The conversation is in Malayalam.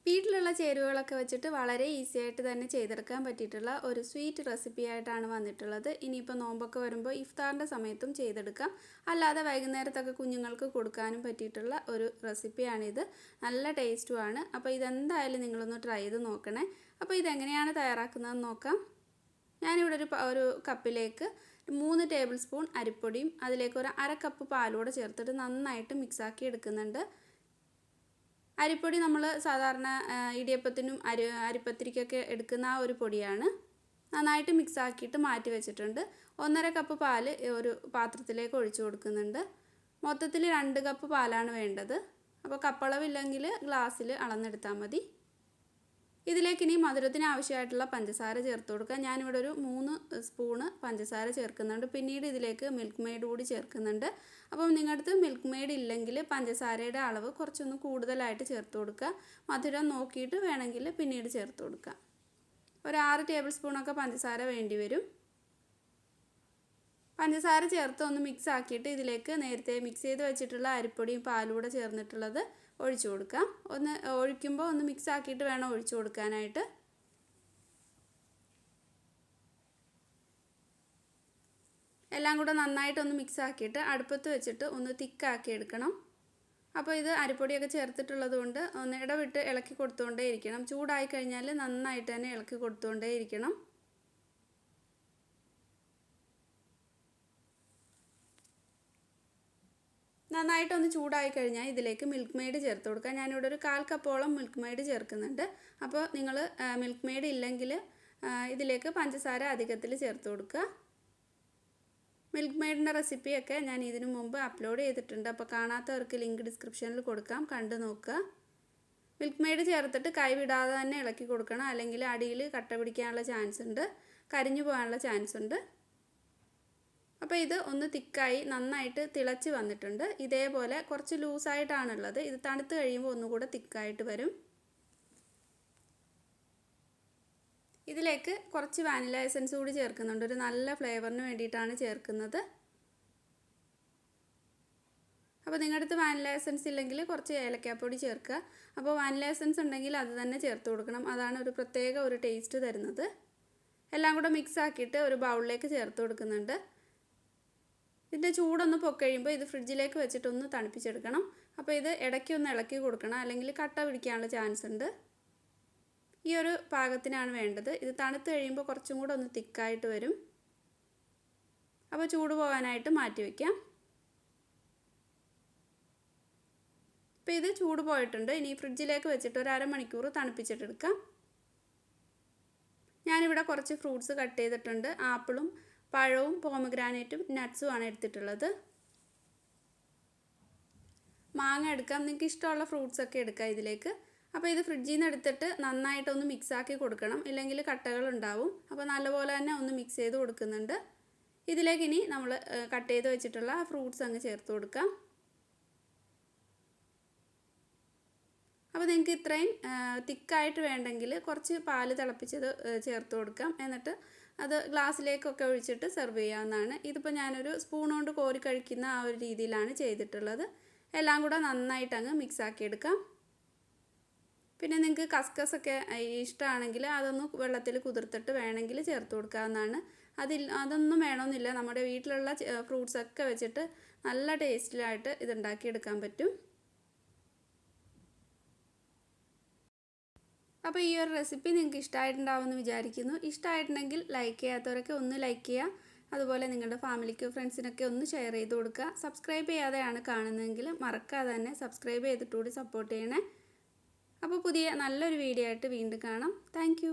വീട്ടിലുള്ള ചേരുവകളൊക്കെ വെച്ചിട്ട് വളരെ ഈസി ആയിട്ട് തന്നെ ചെയ്തെടുക്കാൻ പറ്റിയിട്ടുള്ള ഒരു സ്വീറ്റ് റെസിപ്പി ആയിട്ടാണ് വന്നിട്ടുള്ളത്. ഇനിയിപ്പോൾ നോമ്പൊക്കെ വരുമ്പോൾ ഇഫ്താറിൻ്റെ സമയത്തും ചെയ്തെടുക്കാം, അല്ലാതെ വൈകുന്നേരത്തൊക്കെ കുഞ്ഞുങ്ങൾക്ക് കൊടുക്കാനും പറ്റിയിട്ടുള്ള ഒരു റെസിപ്പിയാണിത്. നല്ല ടേസ്റ്റുമാണ്. അപ്പോൾ ഇതെന്തായാലും നിങ്ങളൊന്ന് ട്രൈ ചെയ്ത് നോക്കണേ. അപ്പോൾ ഇതെങ്ങനെയാണ് തയ്യാറാക്കുന്നതെന്ന് നോക്കാം. ഞാനിവിടെ ഒരു കപ്പിലേക്ക് 3 ടേബിൾ സ്പൂൺ അരിപ്പൊടിയും അതിലേക്ക് ഒരു അര കപ്പ് പാലൂടെ ചേർത്തിട്ട് നന്നായിട്ട് മിക്സാക്കി എടുക്കുന്നുണ്ട്. അരിപ്പൊടി നമ്മൾ സാധാരണ ഇടിയപ്പത്തിനും അരിപ്പത്തിരിക്കൊക്കെ എടുക്കുന്ന ആ ഒരു പൊടിയാണ്. നന്നായിട്ട് മിക്സ് ആക്കിയിട്ട് മാറ്റി വെച്ചിട്ടുണ്ട്. 1.5 കപ്പ് പാല് ഒരു പാത്രത്തിലേക്ക് ഒഴിച്ചു കൊടുക്കുന്നുണ്ട്. മൊത്തത്തിൽ 2 കപ്പ് പാലാണ് വേണ്ടത്. അപ്പോൾ കപ്പളവില്ലെങ്കിൽ ഗ്ലാസ്സിൽ അളന്നെടുത്താൽ മതി. ഇതിലേക്ക് ഇനി മധുരത്തിന് ആവശ്യമായിട്ടുള്ള പഞ്ചസാര ചേർത്ത് കൊടുക്കാം. ഞാനിവിടെ ഒരു 3 സ്പൂണ് പഞ്ചസാര ചേർക്കുന്നുണ്ട്. പിന്നീട് ഇതിലേക്ക് മിൽക്ക് മെയ്ഡ് കൂടി ചേർക്കുന്നുണ്ട്. അപ്പം നിങ്ങളുടെ അടുത്ത് മിൽക്ക് മെയ്ഡ് ഇല്ലെങ്കിൽ പഞ്ചസാരയുടെ അളവ് കുറച്ചൊന്ന് കൂടുതലായിട്ട് ചേർത്ത് കൊടുക്കുക. മധുരം നോക്കിയിട്ട് വേണമെങ്കിൽ പിന്നീട് ചേർത്ത് കൊടുക്കുക. ഒരു 6 ടേബിൾ സ്പൂണൊക്കെ പഞ്ചസാര വേണ്ടി വരും. പഞ്ചസാര ചേർത്ത് ഒന്ന് മിക്സ് ആക്കിയിട്ട് ഇതിലേക്ക് നേരത്തെ മിക്സ് ചെയ്ത് വെച്ചിട്ടുള്ള അരിപ്പൊടിയും പാലൂടെ ചേർന്നിട്ടുള്ളത് ഒഴിച്ചു കൊടുക്കാം. ഒന്ന് ഒഴിക്കുമ്പോൾ ഒന്ന് മിക്സ് ആക്കിയിട്ട് വേണം ഒഴിച്ചു കൊടുക്കാനായിട്ട്. എല്ലാം കൂടെ നന്നായിട്ടൊന്ന് മിക്സ് ആക്കിയിട്ട് അടുപ്പത്ത് വെച്ചിട്ട് ഒന്ന് തിക്കാക്കി എടുക്കണം. അപ്പോൾ ഇത് അരിപ്പൊടിയൊക്കെ ചേർത്തിട്ടുള്ളത് കൊണ്ട് ഒന്ന് ഇടവിട്ട് ഇളക്കി കൊടുത്തുകൊണ്ടേ ഇരിക്കണം. ചൂടായി കഴിഞ്ഞാൽ നന്നായിട്ട് തന്നെ ഇളക്കി കൊടുത്തുകൊണ്ടേ ഇരിക്കണം. നന്നായിട്ടൊന്ന് ചൂടായി കഴിഞ്ഞാൽ ഇതിലേക്ക് മിൽക്ക് മെയ്ഡ് ചേർത്ത് കൊടുക്കുക. ഞാനിവിടെ ഒരു 1/4 കപ്പോളം മിൽക്ക് മെയ്ഡ് ചേർക്കുന്നുണ്ട്. അപ്പോൾ നിങ്ങൾ മിൽക്ക് മെയ്ഡ് ഇല്ലെങ്കിൽ ഇതിലേക്ക് പഞ്ചസാര അധികത്തിൽ ചേർത്ത് കൊടുക്കുക. മിൽക്ക് മെയ്ഡിൻ്റെ റെസിപ്പിയൊക്കെ ഞാൻ ഇതിനു മുമ്പ് അപ്ലോഡ് ചെയ്തിട്ടുണ്ട്. അപ്പോൾ കാണാത്തവർക്ക് ലിങ്ക് ഡിസ്ക്രിപ്ഷനിൽ കൊടുക്കാം, കണ്ടു നോക്കുക. മിൽക്ക് മെയ്ഡ് ചേർത്തിട്ട് കൈ വിടാതെ തന്നെ ഇളക്കി കൊടുക്കണം, അല്ലെങ്കിൽ അടിയിൽ കട്ട പിടിക്കാനുള്ള ചാൻസ് ഉണ്ട്, കരിഞ്ഞു പോകാനുള്ള ചാൻസ് ഉണ്ട്. അപ്പോൾ ഇത് ഒന്ന് തിക്കായി നന്നായിട്ട് തിളച്ച് വന്നിട്ടുണ്ട്. ഇതേപോലെ കുറച്ച് ലൂസായിട്ടാണുള്ളത്. ഇത് തണുത്ത് കഴിയുമ്പോൾ ഒന്നുകൂടെ തിക്കായിട്ട് വരും. ഇതിലേക്ക് കുറച്ച് വാനില എസൻസ് കൂടി ചേർക്കുന്നുണ്ട്. ഒരു നല്ല ഫ്ലേവറിന് വേണ്ടിയിട്ടാണ് ചേർക്കുന്നത്. അപ്പോൾ നിങ്ങളുടെ അടുത്ത് വാനില എസൻസ് ഇല്ലെങ്കിൽ കുറച്ച് ഏലക്കാപ്പൊടി ചേർക്കുക. അപ്പോൾ വാനില എസൻസ് ഉണ്ടെങ്കിൽ അത് തന്നെ ചേർത്ത് കൊടുക്കണം. അതാണ് ഒരു പ്രത്യേക ഒരു ടേസ്റ്റ് തരുന്നത്. എല്ലാം കൂടെ മിക്സ് ആക്കിയിട്ട് ഒരു ബൗളിലേക്ക് ചേർത്ത് കൊടുക്കുന്നുണ്ട്. ഇതിൻ്റെ ചൂടൊന്ന് പൊക്കഴിയുമ്പോൾ ഇത് ഫ്രിഡ്ജിലേക്ക് വെച്ചിട്ടൊന്ന് തണുപ്പിച്ചെടുക്കണം. അപ്പോൾ ഇത് ഇടയ്ക്കൊന്ന് ഇളക്കി കൊടുക്കണം, അല്ലെങ്കിൽ കട്ട പിടിക്കാനുള്ള ചാൻസ് ഉണ്ട്. ഈ ഒരു പാകത്തിനാണ് വേണ്ടത്. ഇത് തണുത്ത് കഴിയുമ്പോൾ കുറച്ചും കൂടെ ഒന്ന് തിക്കായിട്ട് വരും. അപ്പോൾ ചൂട് പോകാനായിട്ട് മാറ്റി വയ്ക്കാം. അപ്പോൾ ഇത് ചൂട് പോയിട്ടുണ്ട്. ഇനി ഫ്രിഡ്ജിലേക്ക് വെച്ചിട്ട് ഒരു അരമണിക്കൂർ തണുപ്പിച്ചിട്ടെടുക്കാം. ഞാനിവിടെ കുറച്ച് ഫ്രൂട്ട്സ് കട്ട് ചെയ്തിട്ടുണ്ട്. ആപ്പിളും പഴവും പോമഗ്രാനേറ്റും നട്ട്സും ആണ് എടുത്തിട്ടുള്ളത്. മാങ്ങ എടുക്കാം, നിങ്ങൾക്ക് ഇഷ്ടമുള്ള ഫ്രൂട്ട്സൊക്കെ എടുക്കാം ഇതിലേക്ക്. അപ്പോൾ ഇത് ഫ്രിഡ്ജിൽ നിന്ന് എടുത്തിട്ട് നന്നായിട്ടൊന്ന് മിക്സാക്കി കൊടുക്കണം, ഇല്ലെങ്കിൽ കട്ടകളുണ്ടാവും. അപ്പോൾ നല്ലപോലെ തന്നെ ഒന്ന് മിക്സ് ചെയ്ത് കൊടുക്കുന്നുണ്ട്. ഇതിലേക്ക് ഇനി നമ്മൾ കട്ട് ചെയ്ത് വെച്ചിട്ടുള്ള ഫ്രൂട്ട്സ് അങ്ങ് ചേർത്ത് കൊടുക്കാം. അപ്പോൾ നിങ്ങൾക്ക് ഇത്രയും തിക്കായിട്ട് വേണ്ടെങ്കിൽ കുറച്ച് പാല് തിളപ്പിച്ചത് ചേർത്ത് കൊടുക്കാം. എന്നിട്ട് അത് ഗ്ലാസ്സിലേക്കൊക്കെ ഒഴിച്ചിട്ട് സെർവ് ചെയ്യാവുന്നതാണ്. ഇതിപ്പോൾ ഞാനൊരു സ്പൂൺ കൊണ്ട് കോരി കഴിക്കുന്ന ആ ഒരു രീതിയിലാണ് ചെയ്തിട്ടുള്ളത്. എല്ലാം കൂടെ നന്നായിട്ട് അങ്ങ് മിക്സാക്കി എടുക്കാം. പിന്നെ നിങ്ങൾക്ക് കസ്കസൊക്കെ ഇഷ്ടമാണെങ്കിൽ അതൊന്ന് വെള്ളത്തിൽ കുതിർത്തിട്ട് വേണമെങ്കിൽ ചേർത്ത് കൊടുക്കാവുന്നതാണ്. അതൊന്നും വേണമെന്നില്ല. നമ്മുടെ വീട്ടിലുള്ള ഫ്രൂട്ട്സൊക്കെ വെച്ചിട്ട് നല്ല ടേസ്റ്റിലായിട്ട് ഇതുണ്ടാക്കിയെടുക്കാൻ പറ്റും. അപ്പോൾ ഈ ഒരു റെസിപ്പി നിങ്ങൾക്ക് ഇഷ്ടമായിട്ടുണ്ടാവുമെന്ന് വിചാരിക്കുന്നു. ഇഷ്ടമായിട്ടുണ്ടെങ്കിൽ ലൈക്ക് ചെയ്യാത്തവരൊക്കെ ഒന്ന് ലൈക്ക് ചെയ്യുക. അതുപോലെ നിങ്ങളുടെ ഫാമിലിക്ക് ഫ്രണ്ട്സിനൊക്കെ ഒന്ന് ഷെയർ ചെയ്ത് കൊടുക്കുക. സബ്സ്ക്രൈബ് ചെയ്യാതെയാണ് കാണുന്നതെങ്കിൽ മറക്കാതെ തന്നെ സബ്സ്ക്രൈബ് ചെയ്തിട്ടുകൂടി സപ്പോർട്ട് ചെയ്യണേ. അപ്പോൾ പുതിയ നല്ലൊരു വീഡിയോ ആയിട്ട് വീണ്ടും കാണാം. താങ്ക്